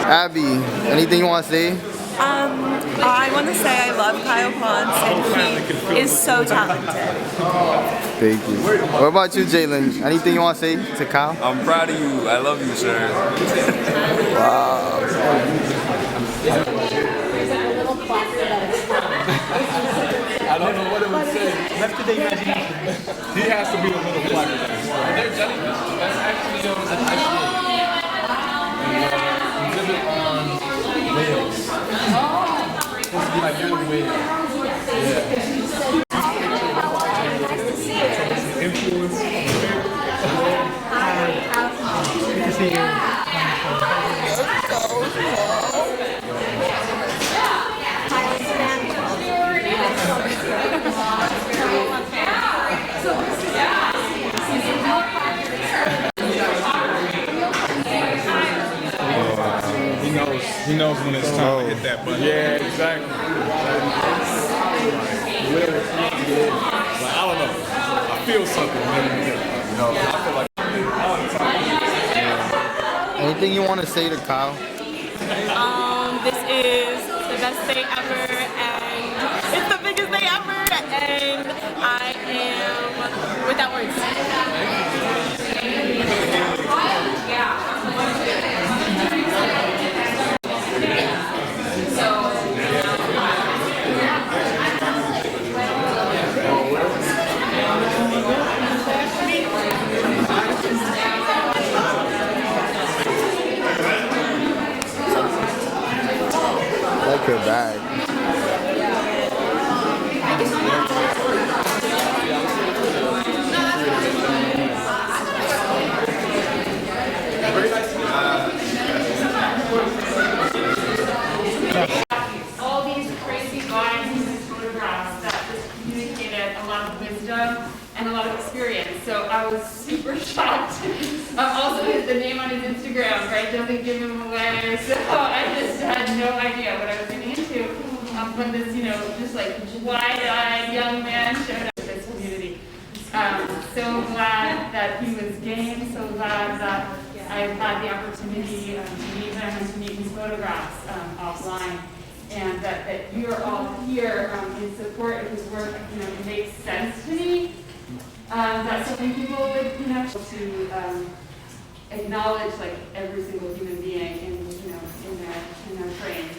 Abby, anything you want to say? I want to say I love Kyle Pontes and he is so talented. Thank you. What about you, Jalen? Anything you want to say to Kyle? I'm proud of you. I love you, sir. Wow. I don't know what it would say. Left to the imagination. He has to be a little placard. They're jellyfish. That's actually known as an ice cream. Exhibit on whales. Supposed to be like young whales. Yeah. Influence. He knows when it's time to hit that button. Yeah, exactly. Like, I don't know. I feel something. You know, I feel like. Anything you want to say to Kyle? This is the best day ever and it's the biggest day ever and I am without words. Like her bag. All these crazy lines in these photographs that just communicated a lot of wisdom and a lot of experience. So I was super shocked. Also, the name on his Instagram, right, doesn't give him away. So I just had no idea what I was getting into when this, just like wide-eyed young man showed up in this community. So glad that he was game. So glad that I've had the opportunity to meet him and to meet his photographs offline. And that you're all here in support of his work. It makes sense to me that so many people would, to acknowledge like every single human being in their frame.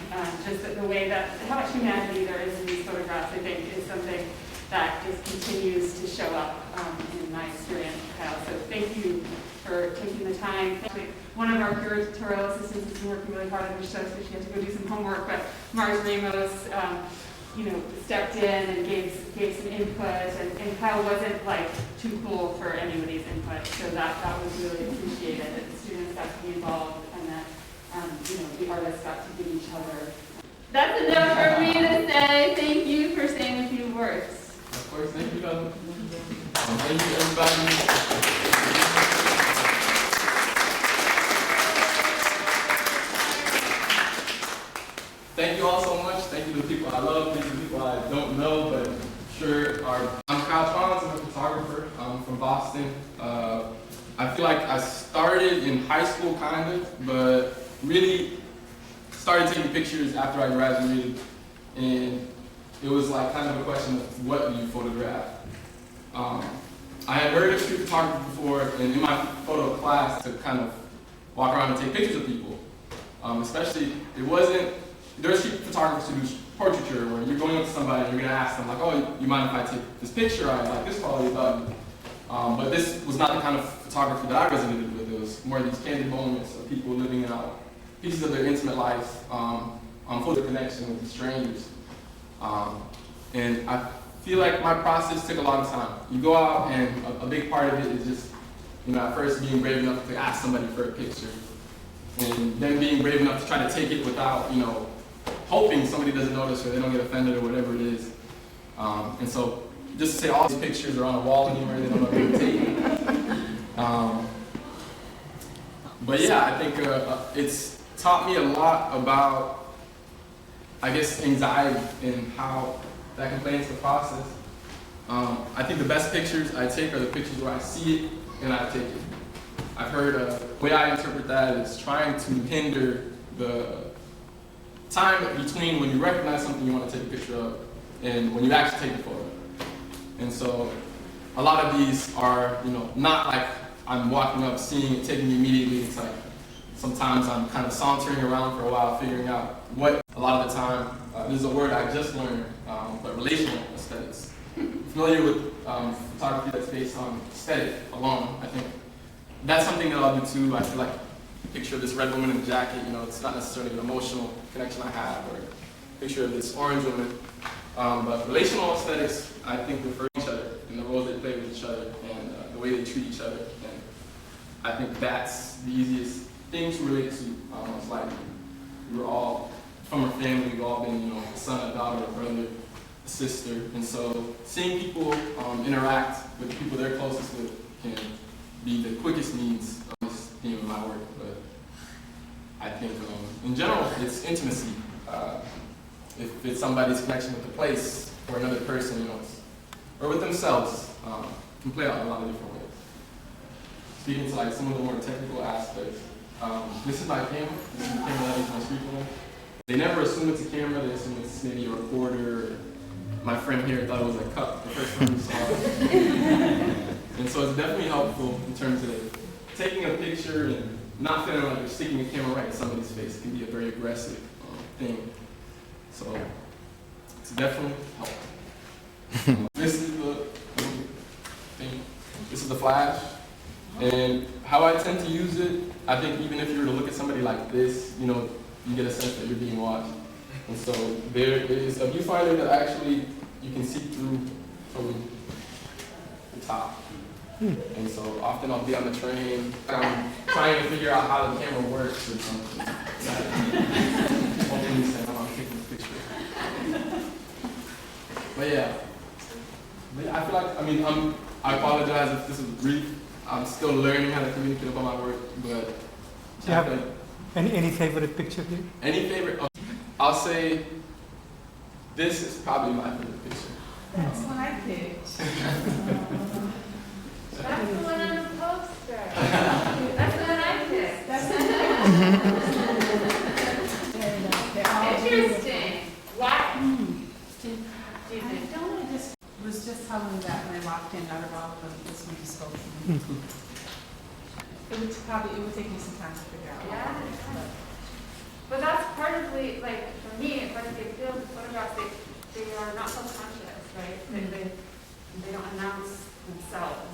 Just the way that how much humanity there is in these photographs, I think, is something that just continues to show up in my experience, Kyle. So thank you for taking the time. One of our curatorial assistants has been working really hard on this show, so she had to go do some homework. But Mars Ramos, stepped in and gave some input, and Kyle wasn't like too cool for anybody's input, so that was really appreciated. That the students got to be involved, and that the artists got to give each other. That's enough for me to say. Thank you for saying a few words. Of course, thank you, Doug. Thank you, everybody. Thank you all so much. Thank you to the people I love. Thank you to the people I don't know, but sure are. I'm Kyle Pontes. I'm a photographer. I'm from Boston. I feel like I started in high school, kind of, but really started taking pictures after I graduated. And it was like kind of a question of what do you photograph? I had heard of street photography before, and in my photo class to kind of walk around and take pictures of people. Especially, there are street photographers who do portraiture where you're going up to somebody and you're going to ask them like, oh, you mind if I take this picture? I like this quality about you. But this was not the kind of photography that I resonated with. It was more of these candid moments of people living out pieces of their intimate life, full of connection with strangers. And I feel like my process took a long time. You go out and a big part of it is just, at first being brave enough to ask somebody for a picture. And then being brave enough to try to take it without, hoping somebody doesn't notice or they don't get offended or whatever it is. And so just to say all these pictures are on a wall anywhere, they don't know where to take it. But yeah, I think it's taught me a lot about, I guess, anxiety and how that can play into the process. I think the best pictures I take are the pictures where I see it and I take it. I've heard the way I interpret that is trying to hinder the time between when you recognize something you want to take a picture of and when you actually take the photo. And so a lot of these are, not like I'm walking up, seeing it, taking it immediately. It's like sometimes I'm kind of sauntering around for a while, figuring out what. A lot of the time, this is a word I just learned, but relational aesthetics. Familiar with photography that's based on aesthetic alone, I think that's something that I'll do too. I feel like picture of this red woman in a jacket, it's not necessarily an emotional connection I have, or a picture of this orange woman. But relational aesthetics, I think, refer to each other and the roles they play with each other and the way they treat each other. And I think that's the easiest thing to relate to. It's like we're all from a family, we've all been, a son, a daughter, a brother, a sister. And so seeing people interact with the people they're closest with can be the quickest means of this theme of my work. But I think in general, it's intimacy. If it's somebody's connection with the place or another person, or with themselves, can play out in a lot of different ways. Speaking to like some of the more technical aspects, this is my camera. This is the camera that I use my street phone. They never assume it's a camera. They assume it's maybe a recorder. My friend here thought it was a cup the first time we saw it. And so it's definitely helpful in terms of taking a picture and not feeling like you're sticking a camera right in somebody's face. It can be a very aggressive thing. So it's definitely helpful. This is the thing. This is the flash. And how I tend to use it, I think even if you were to look at somebody like this, you get a sense that you're being watched. And so there is a viewfinder that actually you can see through from the top. And so often I'll be on the train, I'm trying to figure out how the camera works or something. Hopefully saying I'm taking a picture. But yeah, I feel like, I apologize if this is brief. I'm still learning how to communicate about my work, but Do you have any favorite picture here? Any favorite? I'll say this is probably my favorite picture. That's what I picked. That's the one on the poster. That's the one I picked. Interesting. Why? I don't know, this was just telling me that when I walked in, out of all of them, this one just spoke to me. It would take me some time to figure out. Yeah. But that's part of for me, part of the appeal of photographs, they are not self-conscious, right? They don't announce themselves.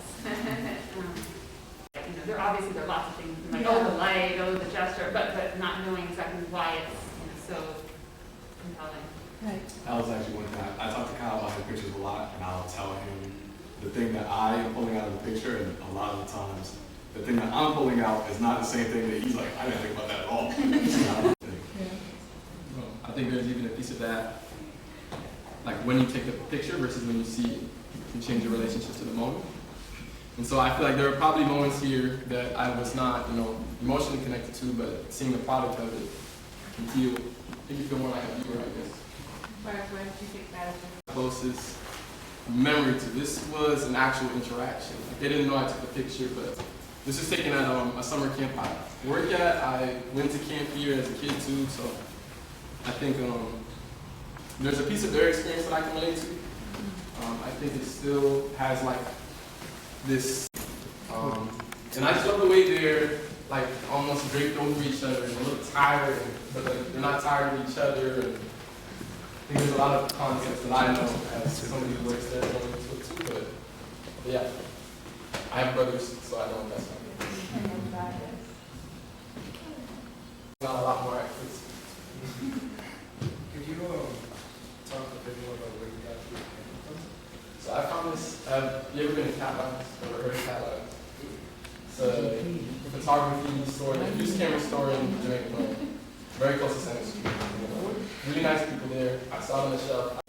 There are lots of things like, the light, the gesture, but not knowing exactly why it's so compelling. Right. That was actually one thing. I talk to Kyle about the pictures a lot, and I'll tell him the thing that I am pulling out of the picture, and a lot of the times, the thing that I'm pulling out is not the same thing that he's like, I didn't think about that at all. I think there's even a piece of that, like when you take the picture versus when you see it, can change your relationship to the moment. And so I feel like there are probably moments here that I was not, emotionally connected to, but seeing the product of it can make you feel more like a viewer, I guess. Where did you think that? Closest memory to this was an actual interaction. Like, they didn't know I took the picture, but this was taken at a summer camp I worked at. I went to camp here as a kid too, so I think there's a piece of their experience that I can relate to. I think it still has like this, and I just love the way they're like almost draped over each other and a little tired, but like they're not tired of each other. And I think there's a lot of concepts that I know as somebody who works there going into it too, but yeah, I have brothers, so I know what that's like. Not a lot more actors. Could you talk a bit more about where you got your camera from? So I found this, have you ever been to Catalans or heard of Catalans? It's a photography store, a used camera store in Jamaica Plain, very close to Center Street. Really nice people there. I saw it on the shelf.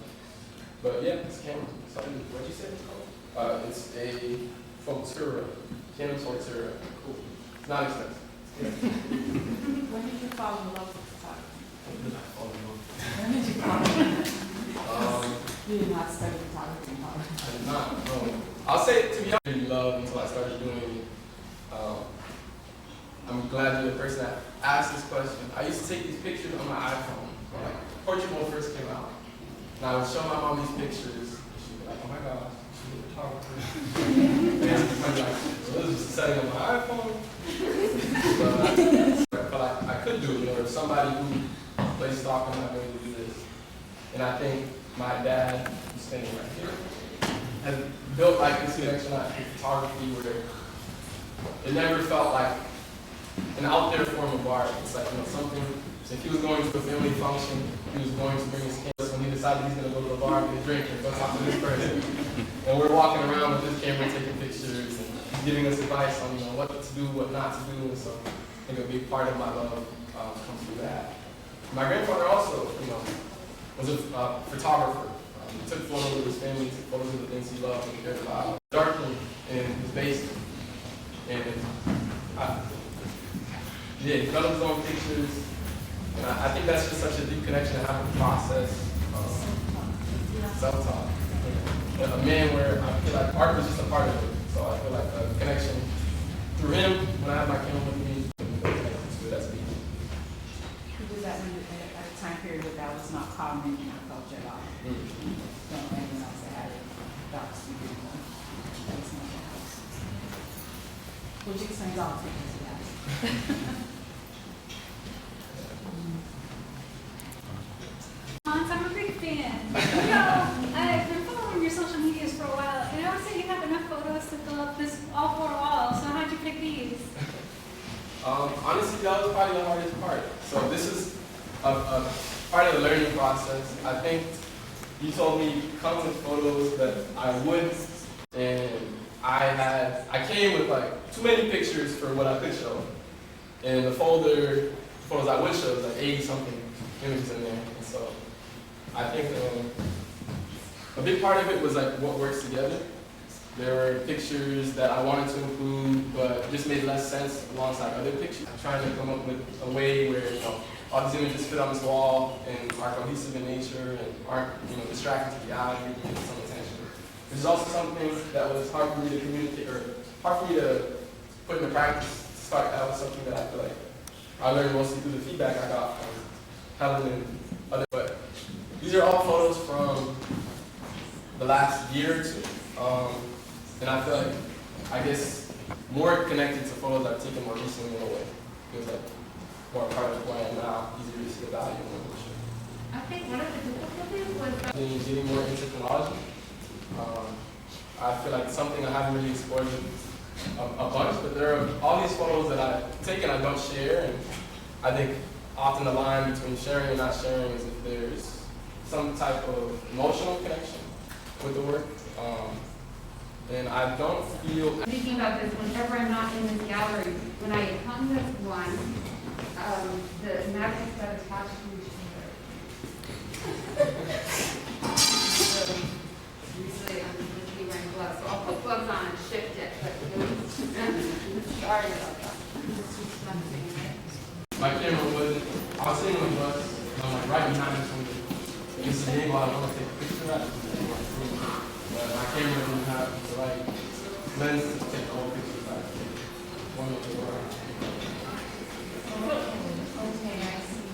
But yeah, it's a camera. So What did you say it's called? it's a Fortura, Canon Fortura. Cool. It's not expensive. When did you fall in love with photography? When did I fall in love? When did you fall in love? You did not study photography in college. I did not. No. I'll say, to be honest, I didn't love until I started doing I'm glad you're the person that asked this question. I used to take these pictures on my iPhone. When, like, portrait mode first came out. And I would show my mom these pictures, and she'd be like, oh my gosh, she's a photographer. And I'd be like, well, this is just a setting on my iPhone. But I felt like I could do it, you know, if somebody who plays soccer, I'm not going to do this. And I think my dad, who's standing right here, has built like this connection with photography where it never felt like an out there form of art. It's like, you know, something, so if he was going to a family function, he was going to bring his cameras when he decided he's going to go to the bar, get a drink, and go talk to this person. And we're walking around with this camera taking pictures and he's giving us advice on, you know, what to do, what not to do. And so I think a big part of my love comes through that. My grandfather also, you know, was a photographer. He took photos of his family, took photos of the things he loved and cared about. Darkroom in his basement. And he developed his own pictures. And I think that's just such a deep connection to have a process. Self-taught. A man where I feel like art was just a part of it. So I feel like a connection through him when I have my camera with me. That's me. You did that at a time period where that was not common in our culture at all. Don't know anyone else that had it. Dark studio. That was not the house. Which explains all the things he has. Pontes, I'm a big fan. You know, I've been following your social medias for a while, and I would say you have enough photos to fill up all 4 walls. So how'd you pick these? Honestly, that was probably the hardest part. So this is a part of the learning process. I think you told me come with photos that I would, and I came with like too many pictures for what I could show. And the folder photos I would show was like 80 something images in there. And so I think a big part of it was like what works together. There were pictures that I wanted to include, but just made less sense alongside other pictures. I'm trying to come up with a way where, you know, all these images fit on this wall and are cohesive in nature and aren't, you know, distracting to the eye and get some attention. Which is also something that was hard for me to communicate, or hard for me to put into practice. To start, that was something that I feel like I learned mostly through the feedback I got from Helen and others. But these are all photos from the last year or two. And I feel like, I guess, more connected to photos I've taken more recently in a way. Feels like more a part of who I am now, easier to see the value in the picture. I think one of the difficulties was Getting more into technology. I feel like it's something I haven't really explored a bunch, but there are all these photos that I've taken I don't share, and I think often the line between sharing and not sharing is if there's some type of emotional connection with the work. And I don't feel... thinking about this whenever I'm not in this gallery. When I hung this one, the magnets got attached to each other. So usually I'm supposed to be wearing gloves, so I'll put gloves on and shift it. But sorry about that. My camera wasn't... I was sitting on the bus, and I'm like right behind this one. This is the angle I want to take a picture at. But my camera didn't have the right lens to take all pictures back. One of the Okay, I see.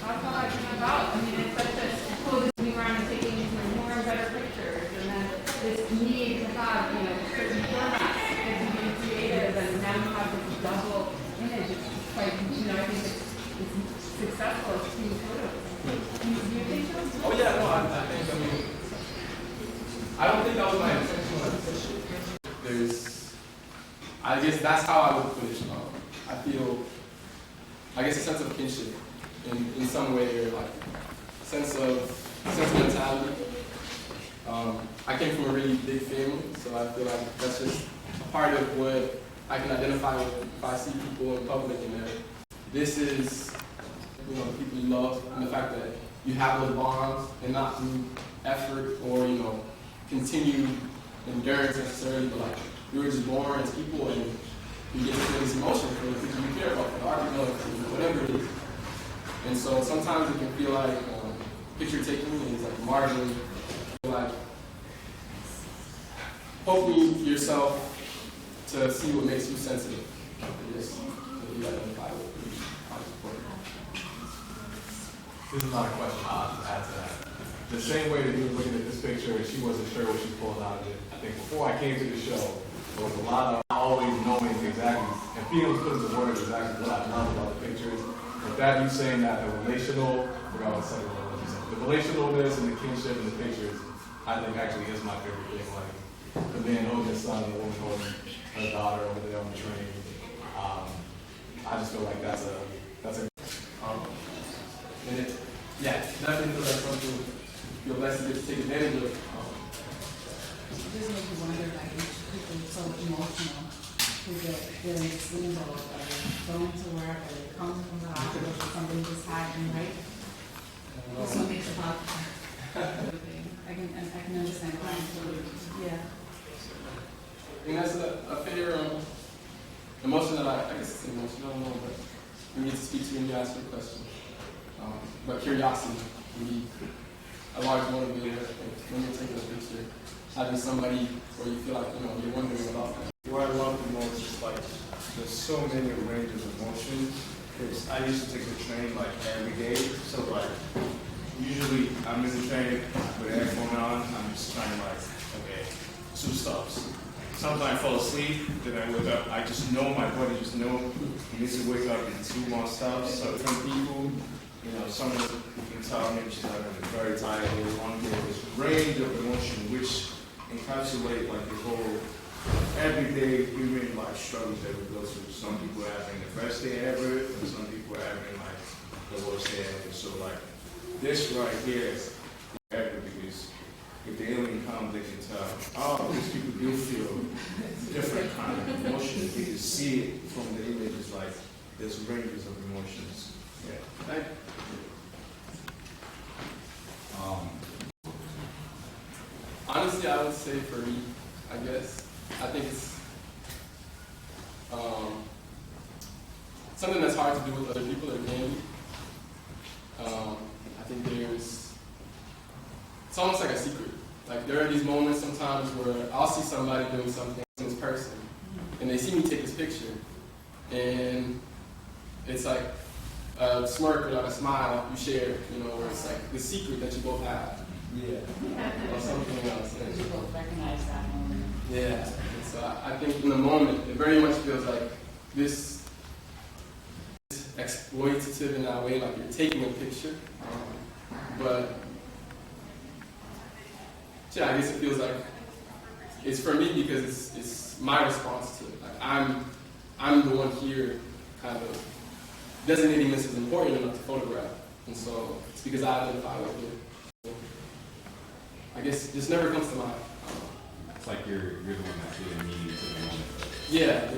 That's all I can about. I mean, it's such a cool this moving around and taking more and better pictures, and then this need to have, you know, certain formats and to be creative, and now you have this double image. It's quite, you know, I think it's successful. It's being photos. Do you think so? Oh yeah, no, I think, I mean, I don't think that was my intention when I pitched it. I guess that's how I would put it. I feel, I guess, a sense of kinship in some way, or like a sense of sentimentality. I came from a really big family, so I feel like that's just a part of what I can identify with if I see people in public and this is, you know, the people you love, and the fact that you have those bonds, and not through effort or, you know, continued endurance necessarily, but like you were just born as people and you get to feel these emotions for the people you care about, for the art you love, whatever it is. And so sometimes it can feel like picture taking is like marginally, like poking yourself to see what makes you sensitive. you identify with. This is not a question, I'll just add to that. The same way that you were looking at this picture and she wasn't sure what she pulled out of it, I think before I came to the show, there was a lot of always knowing exactly, and being able to put into words exactly what I love about the pictures. With that, you saying that the relational, I forgot what second one was, the relationalness and the kinship in the pictures, I think actually is my favorite thing. Like the man holding his son, the woman holding her daughter over there on the train. I just feel like that's a and it, yeah, definitely feels like something you're blessed to get to take advantage of. It just makes you wonder, like, people are so emotional who get feeling this limbo of going to work or they come from the hospital or something just happened, right? This one makes it hard. I can understand why. Yeah. And that's a fair emotion that I guess it's an emotion, I don't know, but we need to speak to when you ask your question. But curiosity can be a large motivator when you're taking a picture. Having somebody where you feel like, you're wondering about them. What I love the most is like, there's so many ranges of emotions. Because I used to take the train like every day. So like, usually I'm in the train with the headphone on. I'm just trying to like, okay, 2 stops. Sometimes I fall asleep, then I wake up. I just know my body just know he needs to wake up in 2 more stops. So some people, someone who can tell me she's like very tired or long day. This range of emotion which encapsulate like the whole everyday human life struggles that we go through. Some people are having the best day ever, and some people are having like the worst day ever. So like this right here is ever because if the alien comes, they can tell, oh, these people do feel different kind of emotions. They can see it from the images, like there's ranges of emotions. Yeah. Thank you. Honestly, I would say for me, I guess, I think it's something that's hard to do with other people that can be. I think it's almost like a secret. Like there are these moments sometimes where I'll see somebody doing something in this person, and they see me take this picture, and it's like a smirk or like a smile you share, where it's like the secret that you both have. Yeah. Or something else. You both recognize that moment. Yeah. And so I think in the moment, it very much feels like this is exploitative in that way, like you're taking a picture. But yeah, I guess it feels like it's for me because it's my response to it. Like I'm the one here kind of designating this as important enough to photograph. And so it's because I identify with it. I guess it just never comes to mind. It's like you're the one that's really needing to the moment. Yeah.